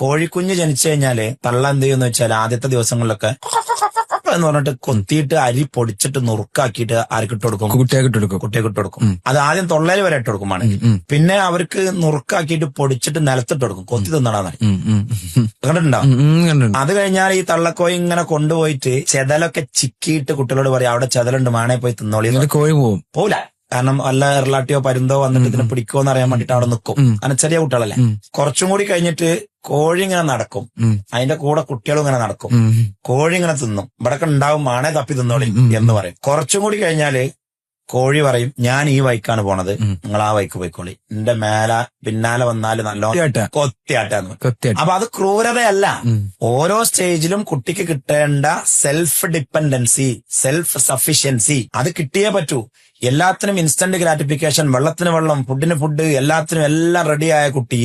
കോഴിക്കുഞ്ഞ് ജനിച്ചു കഴിഞ്ഞാല് തള്ള എന്ത് ചെയ്യുമെന്ന് വെച്ചാൽ ആദ്യത്തെ ദിവസങ്ങളിലൊക്കെ എന്ന് പറഞ്ഞിട്ട് കൊത്തിയിട്ട് അരി പൊടിച്ചിട്ട് നുറുക്കാക്കിയിട്ട് ആർക്കിട്ട് കൊടുക്കും? കുട്ടിയെ ഇട്ട് കൊടുക്കും. അത് ആദ്യം തൊള്ളയിൽ വരെ ഇട്ട് കൊടുക്കുമാണ്. പിന്നെ അവർക്ക് നുറുക്കാക്കിയിട്ട് പൊടിച്ചിട്ട് നിലത്തിട്ട് കൊടുക്കും. കൊത്തി തിന്നടാന്ന് കണ്ടിട്ടുണ്ടോ? അത് കഴിഞ്ഞാൽ ഈ തള്ളക്കോഴി ഇങ്ങനെ കൊണ്ടുപോയിട്ട് ചെതലൊക്കെ ചിക്കിയിട്ട് കുട്ടികളോട് പറയും അവിടെ ചെതലുണ്ട്, മാണേ പോയി തിന്നോളി. കോഴി പോവില്ല. കാരണം വല്ല എറലാട്ടിയോ പരുന്തോ വന്നിട്ട് ഇതിനെ പിടിക്കുമോന്ന് അറിയാൻ വേണ്ടിട്ട് അവിടെ നിൽക്കും. കാരണം ചെറിയ കുട്ടികളല്ലേ. കുറച്ചും കൂടി കഴിഞ്ഞിട്ട് കോഴി ഇങ്ങനെ നടക്കും, അതിന്റെ കൂടെ കുട്ടികളും ഇങ്ങനെ നടക്കും. കോഴി ഇങ്ങനെ തിന്നും, ഇവിടൊക്കെ ഉണ്ടാവും, മാണേ തപ്പി തിന്നോളി എന്ന് പറയും. കുറച്ചും കൂടി കഴിഞ്ഞാല് കോഴി പറയും ഞാൻ ഈ വൈക്കാണ് പോണത്, നിങ്ങൾ ആ വൈക്ക് പോയിക്കോളി, എന്റെ പിന്നാലെ വന്നാല് നല്ല കൊത്തിയാട്ടാന്ന്. അപ്പൊ അത് ക്രൂരതയല്ല. ഓരോ സ്റ്റേജിലും കുട്ടിക്ക് കിട്ടേണ്ട സെൽഫ് ഡിപ്പെൻഡൻസി, സെൽഫ് സഫിഷ്യൻസി അത് കിട്ടിയേ പറ്റൂ. എല്ലാത്തിനും ഇൻസ്റ്റന്റ് ഗ്രാറ്റിഫിക്കേഷൻ, വെള്ളത്തിന് വെള്ളം, ഫുഡിന് ഫുഡ്, എല്ലാത്തിനും എല്ലാം റെഡിയായ കുട്ടി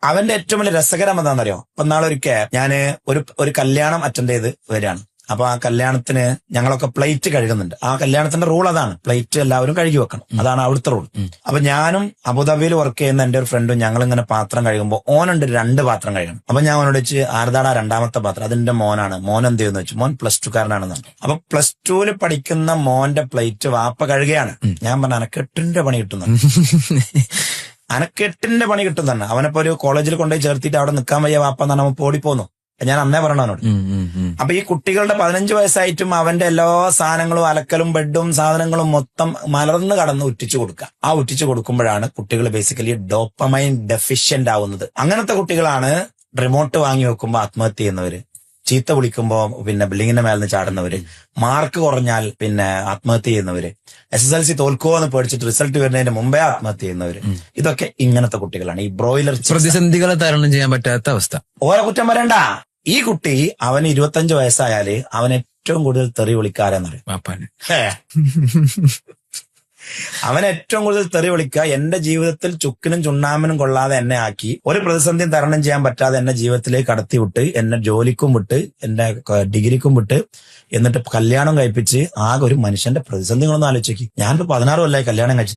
അവന്റെ ഏറ്റവും വലിയ രസകരം എന്താണെന്നറിയോ? അപ്പൊ നാളൊരിക്കൽ ഞാന് ഒരു കല്യാണം അറ്റൻഡ് ചെയ്ത് വരികയാണ്. അപ്പൊ ആ കല്യാണത്തിന് ഞങ്ങളൊക്കെ പ്ലേറ്റ് കഴുകുന്നുണ്ട്. ആ കല്യാണത്തിന്റെ റൂൾ അതാണ്, പ്ലേറ്റ് എല്ലാവരും കഴുകി വെക്കണം, അതാണ് അവിടുത്തെ റൂൾ. അപ്പൊ ഞാനും അബുദാബിയിൽ വർക്ക് ചെയ്യുന്ന എന്റെ ഒരു ഫ്രണ്ടും ഞങ്ങളിങ്ങനെ പാത്രം കഴുകുമ്പോൾ ഓനുണ്ട് 2 പാത്രം കഴുകണം. അപ്പൊ ഞാൻ അവനോട് വെച്ച് ആരതാടാ 2ാമത്തെ പാത്രം? അതെന്റെ മോനാണ്. മോൻ എന്ത് ചെയ്യുന്ന വെച്ചു? മോൻ +2 അപ്പൊ +2 പഠിക്കുന്ന മോന്റെ പ്ലേറ്റ് വാപ്പ കഴുകുകയാണ്. ഞാൻ പറഞ്ഞ അനക്കെട്ടിന്റെ പണി കിട്ടുന്നു, അനക്കെട്ടിന്റെ പണി കിട്ടും തന്നെ. അവനിപ്പോ ഒരു കോളേജിൽ കൊണ്ടുപോയി ചേർത്തിട്ട് അവിടെ നിൽക്കാൻ വയ്യ വാപ്പ എന്നാണ് അവൻ ഓടിപ്പോന്നു. ഞാൻ അന്നേ പറഞ്ഞവനോട്. അപ്പൊ ഈ കുട്ടികളുടെ 15 വയസ്സായിട്ടും അവന്റെ എല്ലാ സാധനങ്ങളും അലക്കലും ബെഡും സാധനങ്ങളും മൊത്തം മലർന്ന് കടന്ന് ഉറ്റിച്ചു കൊടുക്കുക. ആ ഉറ്റിച്ചു കൊടുക്കുമ്പോഴാണ് കുട്ടികൾ ബേസിക്കലി ഡോപ്പമൈൻ ഡെഫിഷ്യന്റ് ആവുന്നത്. അങ്ങനത്തെ കുട്ടികളാണ് റിമോട്ട് വാങ്ങി വെക്കുമ്പോ ആത്മഹത്യ ചെയ്യുന്നവര്, ചീത്ത വിളിക്കുമ്പോ പിന്നെ ബിൽഡിങ്ങിന്റെ മേലിന്ന് ചാടുന്നവര്, മാർക്ക് കുറഞ്ഞാൽ പിന്നെ ആത്മഹത്യ ചെയ്യുന്നവര്, SSLC തോൽക്കുമോ എന്ന് പേടിച്ചിട്ട് റിസൾട്ട് വരുന്നതിന് മുമ്പേ ആത്മഹത്യ ചെയ്യുന്നവര്, ഇതൊക്കെ ഇങ്ങനത്തെ കുട്ടികളാണ്. ഈ ബ്രോയിലർ പ്രതിസന്ധികളെ തരണം ചെയ്യാൻ പറ്റാത്ത അവസ്ഥ. ഓരോ കുറ്റം പറയണ്ട. ഈ കുട്ടി അവന് 25 വയസ്സായാല് അവൻ ഏറ്റവും കൂടുതൽ തെറി വിളിക്കാരെന്നറിയും. അവൻ ഏറ്റവും കൂടുതൽ തെറി വിളിക്കുക, എന്റെ ജീവിതത്തിൽ ചുക്കിനും ചുണ്ണാമ്പിനും കൊള്ളാതെ എന്നെ ആക്കി, ഒരു പ്രതിസന്ധിയും തരണം ചെയ്യാൻ പറ്റാതെ എന്നെ ജീവിതത്തിലേക്ക് കടത്തി വിട്ട്, എന്നെ ജോലിക്കും വിട്ട്, എന്റെ ഡിഗ്രിക്കും വിട്ട്, എന്നിട്ട് കല്യാണം കഴിപ്പിച്ച് ആകെ ഒരു മനുഷ്യന്റെ പ്രതിസന്ധികളൊന്നും ആലോചിക്കും. ഞാനിപ്പോ 16 കൊല്ലമായി കല്യാണം കഴിച്ചു.